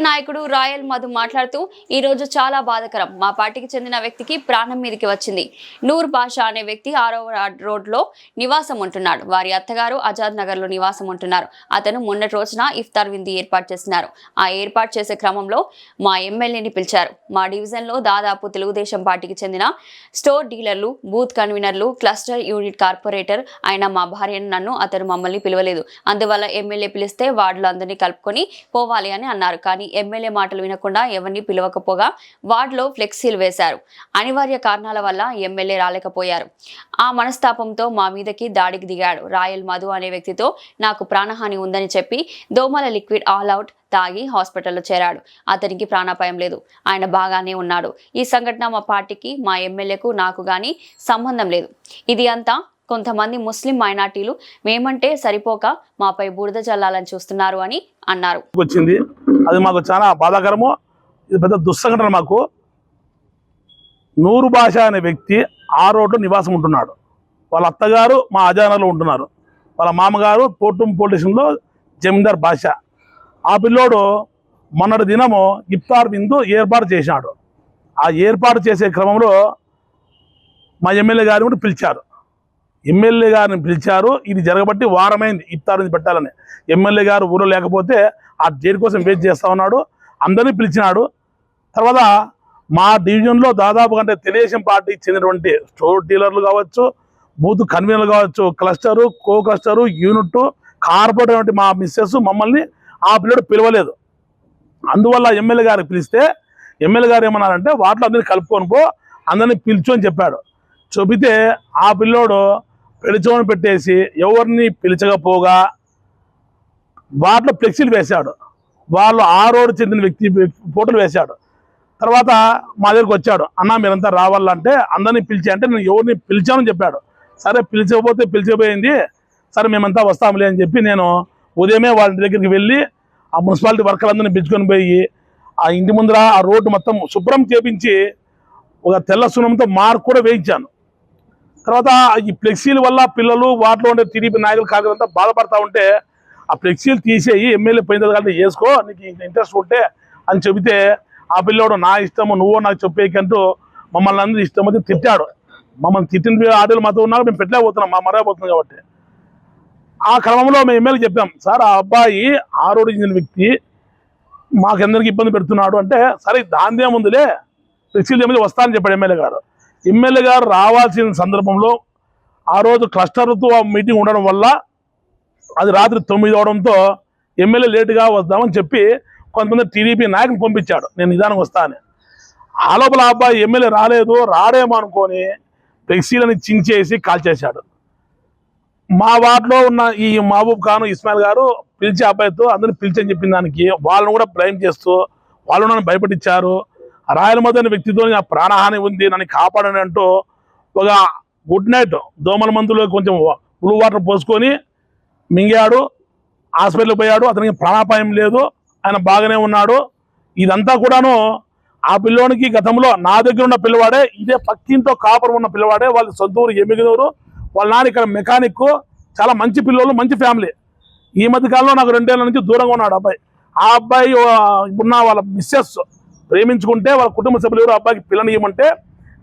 నాయకుడు రాయల్ మధు మాట్లాడుతూ ఈ రోజు చాలా బాధాకరం. మా పార్టీకి చెందిన వ్యక్తికి ప్రాణం మీదకి వచ్చింది. నూర్ బాషా అనే వ్యక్తి 6వ రోడ్లో నివాసం ఉంటున్నాడు. వారి అత్తగారు ఆజాద్ నగర్ లో నివాసం ఉంటున్నారు. అతను మొన్నటి రోజున ఇఫ్తార్ విందు ఏర్పాటు చేస్తున్నారు. ఆ ఏర్పాటు చేసే క్రమంలో మా ఎమ్మెల్యేని పిలిచారు. మా డివిజన్ లో దాదాపు తెలుగుదేశం పార్టీకి చెందిన స్టోర్ డీలర్లు, బూత్ కన్వీనర్లు, క్లస్టర్ యూనిట్ కార్పొరేటర్ అయిన మా భార్యను నన్ను అతను మమ్మల్ని పిలవలేదు. అందువల్ల ఎమ్మెల్యే పిలిస్తే వార్డులో అందరినీ కలుపుకొని పోవాలి అని అన్నారు. కానీ ఎమ్మెల్యే మాటలు వినకుండా ఎవరిని పిలవకపోగా వార్డులో ఫ్లెక్సీలు వేశారు. అనివార్య కారణాల వల్ల ఎమ్మెల్యే రాలేకపోయారు. ఆ మనస్తాపంతో మా మీదకి దాడికి దిగాడు. రాయల్ మధు అనే వ్యక్తితో నాకు ప్రాణహాని ఉందని చెప్పి దోమల లిక్విడ్ ఆల్ అవుట్ తాగి హాస్పిటల్లో చేరాడు. అతనికి ప్రాణాపాయం లేదు. ఆయన బాగానే ఉన్నాడు. ఈ సంఘటన మా పార్టీకి, మా ఎమ్మెల్యేకు, నాకు గానీ సంబంధం లేదు. ఇది అంతా కొంతమంది ముస్లిం మైనార్టీలు మేమంటే సరిపోక మాపై బురద చల్లాలని చూస్తున్నారు అని అన్నారు. వచ్చింది అది మాకు చాలా బాధాకరము. ఇది పెద్ద దుస్సంఘటన. మాకు నూరు భాష అనే వ్యక్తి ఆ రోడ్లో నివాసం ఉంటున్నాడు. వాళ్ళ అత్తగారు మా అజానర్లో ఉంటున్నారు. వాళ్ళ మామగారు తోటం పోలీసులో జమీందార్ భాష. ఆ పిల్లోడు మొన్నటి దినము ఇఫ్తార్ విందు ఏర్పాటు చేశాడు. ఆ ఏర్పాటు చేసే క్రమంలో మా ఎమ్మెల్యే గారిని కూడా పిలిచారు. ఎమ్మెల్యే గారిని పిలిచారు. ఇది జరగబట్టి వారమైంది ఇఫ్తార్ పెట్టాలని. ఎమ్మెల్యే గారు ఊరో లేకపోతే ఆ డేట్ కోసం వెయిట్ చేస్తూ ఉన్నాడు. అందరినీ పిలిచినాడు. తర్వాత మా డివిజన్లో దాదాపు అంటే తెలుగుదేశం పార్టీకి చెందినటువంటి స్టోర్ డీలర్లు కావచ్చు, బూత్ కన్వీనర్లు కావచ్చు, క్లస్టరు, కో క్లస్టరు, యూనిట్, కార్పొరేట్ మా మిస్సెస్ మమ్మల్ని ఆ పిల్లడు పిలవలేదు. అందువల్ల ఎమ్మెల్యే గారికి పిలిస్తే ఎమ్మెల్యే గారు ఏమన్నారంటే వాటిలో అందరినీ కలుపుకొని పో, అందరినీ పిలుచు అని చెప్పాడు. చెబితే ఆ పిల్లోడు పిలిచోని పెట్టేసి ఎవరిని పిలిచకపోగా వాటిలో ఫ్లెక్సీలు వేశాడు. వాళ్ళు ఆ రోడ్డు చెందిన వ్యక్తి ఫోటోలు వేశాడు. తర్వాత మా దగ్గరికి వచ్చాడు. అన్న మీరంతా రావాలంటే అందరినీ పిలిచి అంటే నేను ఎవరిని పిలిచానని చెప్పాడు. సరే పిలిచకపోతే పిలిచిపోయింది, సరే మేమంతా వస్తాములే అని చెప్పి నేను ఉదయమే వాళ్ళ దగ్గరికి వెళ్ళి ఆ మున్సిపాలిటీ వర్కర్లందరినీ పిలుచుకొని పోయి ఆ ఇంటి ముందర ఆ రోడ్డు మొత్తం శుభ్రం చేపించి ఒక తెల్ల సున్నంతో మార్క్ కూడా వేయించాను. తర్వాత ఈ ఫ్లెక్సీల వల్ల పిల్లలు వాటిలో ఉండే టీడీపీ నాయకులు కాకుండా బాధపడతా ఉంటే ఆ ఫ్లెక్సీలు తీసేయి, ఎమ్మెల్యే పోయిన తర్వాత వేసుకో, నీకు ఇంట్రెస్ట్ ఉంటే అని చెబితే ఆ పిల్లోడు నా ఇష్టము నువ్వు నాకు చెప్పేకంటూ మమ్మల్ని అందరూ ఇష్టం వచ్చి తిట్టాడు. మమ్మల్ని తిట్టిన ఆటలు మాతో ఉన్నారు, మేము పెట్టలేకపోతున్నాం, మా మరకపోతున్నాం కాబట్టి. ఆ క్రమంలో మేము ఎమ్మెల్యే చెప్పాం, సార్ ఆ అబ్బాయి ఆ రోడ్డు చెందిన వ్యక్తి మాకెందరికి ఇబ్బంది పెడుతున్నాడు అంటే, సరే దాందేముందులే ఫ్లెక్సీలు ఏమైనా వస్తానని చెప్పాడు ఎమ్మెల్యే గారు. ఎమ్మెల్యే గారు రావాల్సిన సందర్భంలో ఆ రోజు క్లస్టర్తో మీటింగ్ ఉండడం వల్ల అది రాత్రి 9 అవడంతో ఎమ్మెల్యే లేటుగా వద్దామని చెప్పి కొంతమంది టీడీపీ నాయకులు పంపించాడు, నేను నిదానంగా వస్తాను. ఆ లోపల ఆ అబ్బాయి ఎమ్మెల్యే రాలేదు, రాడేమో అనుకొని ఫ్లెక్సీలని చించేసి కాల్చేశాడు. మా వార్డులో ఉన్న ఈ మహబూబ్ ఖాన్, ఇస్మాయిల్ గారు పిలిచి అబ్బాయితో అందరిని పిలిచని చెప్పిన దానికి వాళ్ళని కూడా బ్లైమ్ చేస్తూ వాళ్ళు నన్ను భయపడించారు. రాయల్ మధు అనే వ్యక్తితో నా ప్రాణహాని ఉంది, నన్ను కాపాడని అంటూ ఒక గుడ్ నైట్ దోమల మందులో కొంచెం బ్లూ వాటర్ పోసుకొని మింగాడు. హాస్పిటల్కి పోయాడు. అతనికి ప్రాణాపాయం లేదు, ఆయన బాగానే ఉన్నాడు. ఇదంతా కూడాను ఆ పిల్లోనికి గతంలో నా దగ్గర ఉన్న పిల్లవాడే, ఇదే పక్కింతో కాపురం ఉన్న పిల్లవాడే, వాళ్ళ సొంత ఊరు ఎమ్మిగినూరు. వాళ్ళ నాన్న ఇక్కడ మెకానిక్, చాలా మంచి పిల్లలు, మంచి ఫ్యామిలీ. ఈ మధ్య కాలంలో నాకు 2 ఏళ్ల నుంచి దూరంగా ఉన్నాడు అబ్బాయి. ఆ అబ్బాయి ఉన్న వాళ్ళ మిస్సెస్ ప్రేమించుకుంటే వాళ్ళ కుటుంబ సభ్యులు ఎవరు అబ్బాయికి పిల్లని ఇవ్వమంటే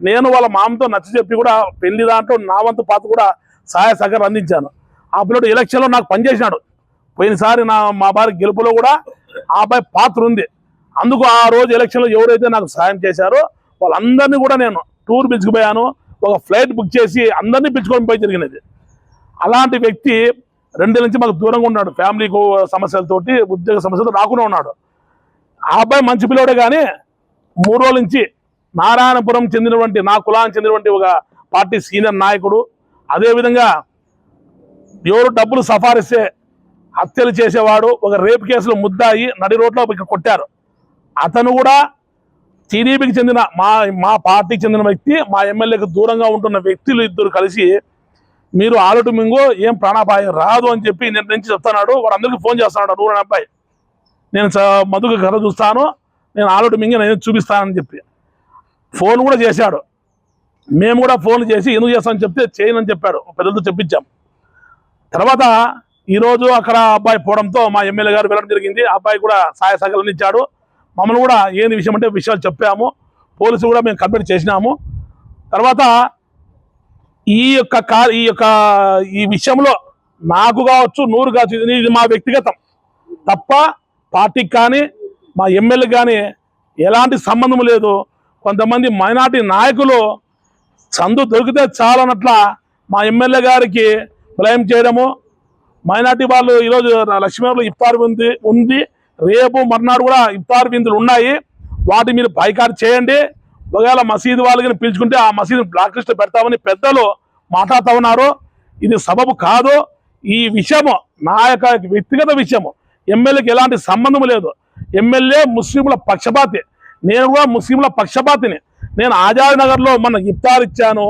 నేను వాళ్ళ మామతో నచ్చ చెప్పి కూడా పెళ్లి దాంట్లో నా వంతు పాత కూడా సహాయ సహకారం అందించాను. ఆ పిల్లడు ఎలక్షన్లో నాకు పనిచేసినాడు. పోయినసారి మా భార్య గెలుపులో కూడా ఆ అబ్బాయి పాత్ర ఉంది. అందుకు ఆ రోజు ఎలక్షన్లో ఎవరైతే నాకు సహాయం చేశారో వాళ్ళందరినీ కూడా నేను టూర్ పిలుచుకుపోయాను. ఒక ఫ్లైట్ బుక్ చేసి అందరినీ పిలుచుకొని పోయి జరిగినది. అలాంటి వ్యక్తి 2 ఏళ్ళ నుంచి మాకు దూరంగా ఉన్నాడు. ఫ్యామిలీకు సమస్యలతోటి, ఉద్యోగ సమస్యలతో రాకుండా ఉన్నాడు. ఆ అబ్బాయి మంచి పిల్లవాడే, కానీ 3 రోజుల నుంచి నారాయణపురం చెందినటువంటి, నా కులానికి చెందినటువంటి ఒక పార్టీ సీనియర్ నాయకుడు, అదేవిధంగా ఎవరు డబ్బులు సఫారిస్తే హత్యలు చేసేవాడు, ఒక రేప్ కేసులో ముద్దాయి నడి రోడ్లో ఇక్కడ కొట్టారు. అతను కూడా టీడీపీకి చెందిన మా పార్టీకి చెందిన వ్యక్తి, మా ఎమ్మెల్యేకి దూరంగా ఉంటున్న వ్యక్తులు ఇద్దరు కలిసి మీరు ఆలోటు మింగో, ఏం ప్రాణాపాయం రాదు అని చెప్పి నేను నుంచి చెప్తున్నాడు. వాడు అందరికీ ఫోన్ చేస్తున్నాడు. 100 అబ్బాయి, నేను మధుకు కథ చూస్తాను, నేను ఆలోటు మింగి నేను చూపిస్తానని చెప్పి ఫోన్ కూడా చేశాడు. మేము కూడా ఫోన్ చేసి ఎందుకు చేస్తామని చెప్తే చేయనని చెప్పాడు. పెద్దలతో చెప్పించాం. తర్వాత ఈరోజు అక్కడ అబ్బాయి పోవడంతో మా ఎమ్మెల్యే గారు వెళ్ళడం జరిగింది. అబ్బాయి కూడా సహాయ సహకారాలు ఇచ్చాడు. మమ్మల్ని కూడా ఏంది విషయం అంటే విషయాలు చెప్పాము. పోలీసు కూడా మేము కంప్లైంట్ చేసినాము. తర్వాత ఈ విషయంలో నాకు కావచ్చు, నూరు కావచ్చు, ఇది మా వ్యక్తిగతం తప్ప పార్టీకి కానీ మా ఎమ్మెల్యే కానీ ఎలాంటి సంబంధం లేదు. కొంతమంది మైనార్టీ నాయకులు సందు దొరికితే చాలన్నట్ల మా ఎమ్మెల్యే గారికి బ్లేమ్ చేయడము. మైనార్టీ వాళ్ళు ఈరోజు లక్ష్మీనగర్లో ఇఫ్తార్ ఉంది. రేపు మర్నాడు కూడా ఇఫ్తార్ విందులు ఉన్నాయి. వాటి మీరు బైకాట్ చేయండి. ఒకవేళ మసీదు వాళ్ళకి పిలుచుకుంటే ఆ మసీదు బ్లాక్ లిస్ట్ పెడతామని పెద్దలు మాట్లాడుతూ ఉన్నారు. ఇది సబబు కాదు. ఈ విషయము నా యొక్క వ్యక్తిగత విషయము. ఎమ్మెల్యేకి ఎలాంటి సంబంధం లేదు. ఎమ్మెల్యే ముస్లింల పక్షపాతి, నేను కూడా ముస్లింల పక్షపాతిని. నేను ఆజాద్ నగర్లో మన ఇఫ్తార్ ఇచ్చాను.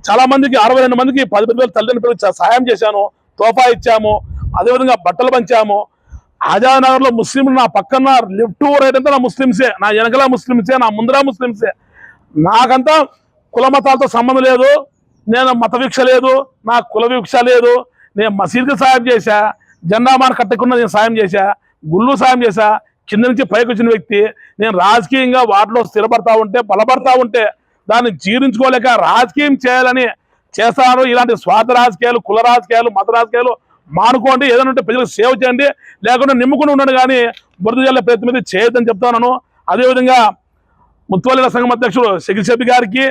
చాలా మందికి 62 మందికి 10,000 తల్లిదండ్రులకు సాయం చేశాను. తోఫా ఇచ్చాము. అదేవిధంగా బట్టలు పంచాము. ఆజాద్ నగర్లో ముస్లింలు నా పక్కన లెఫ్ట్ రైట్ అంతా నా ముస్లింసే, నా వెనకల ముస్లింసే, నా ముందర ముస్లింసే. నాకంతా కుల మతాలతో సంబంధం లేదు. నేను మత వీక్ష లేదు, నా కుల వీక్ష లేదు. నేను మసీద్కి సాయం చేశా, జెండామాన కట్టకుండా నేను సాయం చేశా, గుళ్ళు సాయం చేశా, కింద నుంచి పైకి వచ్చిన వ్యక్తి. నేను రాజకీయంగా వాటిలో స్థిరపడతా ఉంటే, బలపడతా ఉంటే దాన్ని జీర్ణించుకోలేక రాజకీయం చేయాలని చేస్తాను. ఇలాంటి స్వార్థ రాజకీయాలు, కుల రాజకీయాలు, మత రాజకీయాలు మానుకోండి. ఏదైనా ఉంటే ప్రజలకు సేవ చేయండి, లేకుండా నిమ్ముకుని ఉండండి, కానీ బురద జల్ల ప్రయత్నం మీద చేయొద్దని చెప్తాను. అదేవిధంగా ముత్తువల్లిల సంఘం అధ్యక్షుడు షకీల్ షబీ గారికి,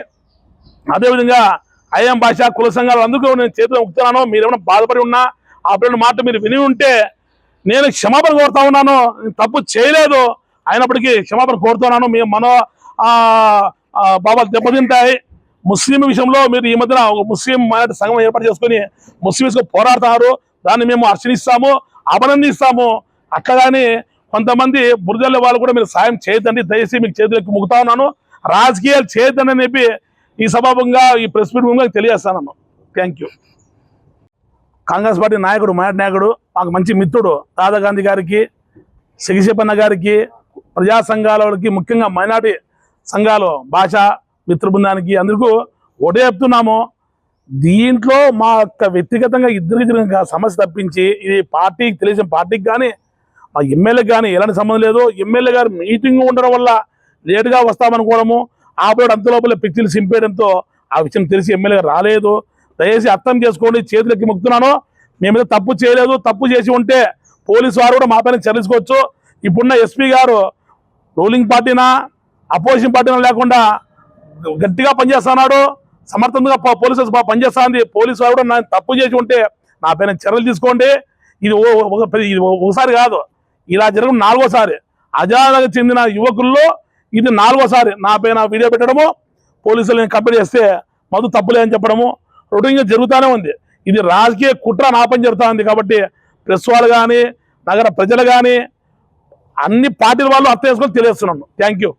అదేవిధంగా ఐఎం భాష కుల సంఘాలు అందుకు నేను చేతిలో ముక్తున్నాను. మీరు ఏమైనా బాధపడి ఉన్నా ఆ పిల్లల మాట మీరు విని ఉంటే నేను క్షమాపణ కోరుతా ఉన్నాను. తప్పు చేయలేదు, అయినప్పటికీ క్షమాపణ కోరుతున్నాను. మేము బాబాలు దెబ్బతింటాయి. ముస్లిం విషయంలో మీరు ఈ మధ్యన ఒక ముస్లిం మైనారిటీ సంఘం ఏర్పాటు చేసుకుని ముస్లింస్కు పోరాడుతున్నారు. దాన్ని మేము హర్షిస్తాము, అభినందిస్తాము. అట్లాగాని కొంతమంది బురదల్లే వాళ్ళు కూడా మీరు సాయం చేయొద్దండి. దయచేసి మీకు చేతులకి ముగుతా ఉన్నాను. రాజకీయాలు చేయొద్దని చెప్పి ఈ సభాముఖంగా ఈ ప్రెస్ మీట్ ముందుగా తెలియజేస్తాను. Thank you. కాంగ్రెస్ పార్టీ నాయకుడు, మైనార్టీ నాయకుడు, మాకు మంచి మిత్రుడు రాధా గాంధీ గారికి, శశిపన్న గారికి, ప్రజా సంఘాల వాళ్ళకి, ముఖ్యంగా మైనార్టీ సంఘాలు భాష మిత్ర బృందానికి అందరికీ ఒకటే చెప్తున్నాము. దీంట్లో మా యొక్క వ్యక్తిగతంగా ఇద్దరికి సమస్య తప్పించి ఇది పార్టీకి తెలిసిన పార్టీకి కానీ మా ఎమ్మెల్యేకి కానీ ఎలాంటి సంబంధం లేదు. ఎమ్మెల్యే గారు మీటింగ్ ఉండడం వల్ల లేటుగా వస్తామనుకోవడము, ఆపేడు అంత లోపల పిక్చర్లు సింపేయడంతో ఆ విషయం తెలిసి ఎమ్మెల్యే రాలేదు. దయచేసి అర్థం చేసుకోండి, చేతులకి ముక్తున్నాను. మేమేదో తప్పు చేయలేదు. తప్పు చేసి ఉంటే పోలీసు వారు కూడా మా పైన చర్చించుకోవచ్చు. ఇప్పుడున్న ఎస్పీ గారు రూలింగ్ పార్టీనా అపోజిషన్ పార్టీనా లేకుండా గట్టిగా పనిచేస్తున్నాడు, సమర్థంగా పోలీసు పనిచేస్తుంది. పోలీసు వారు కూడా తప్పు చేసి ఉంటే నా పైన చర్యలు తీసుకోండి. ఇది ఒకసారి కాదు, ఇలా జరగడం 4వసారి. అజాదకు చెందిన యువకుల్లో ఇది 4వసారి నా పైన వీడియో పెట్టడము, పోలీసులు నేను కంప్లైంట్ చేస్తే మధు తప్పులేదని చెప్పడము రొటీన్గా జరుగుతూనే ఉంది. ఇది రాజకీయ కుట్ర నా పని జరుగుతూ ఉంది. కాబట్టి ప్రెస్ వాళ్ళు కానీ, నగర ప్రజలు కానీ, అన్ని పార్టీల వాళ్ళు అర్థం చేసుకొని తెలియజేస్తున్నాను. Thank you.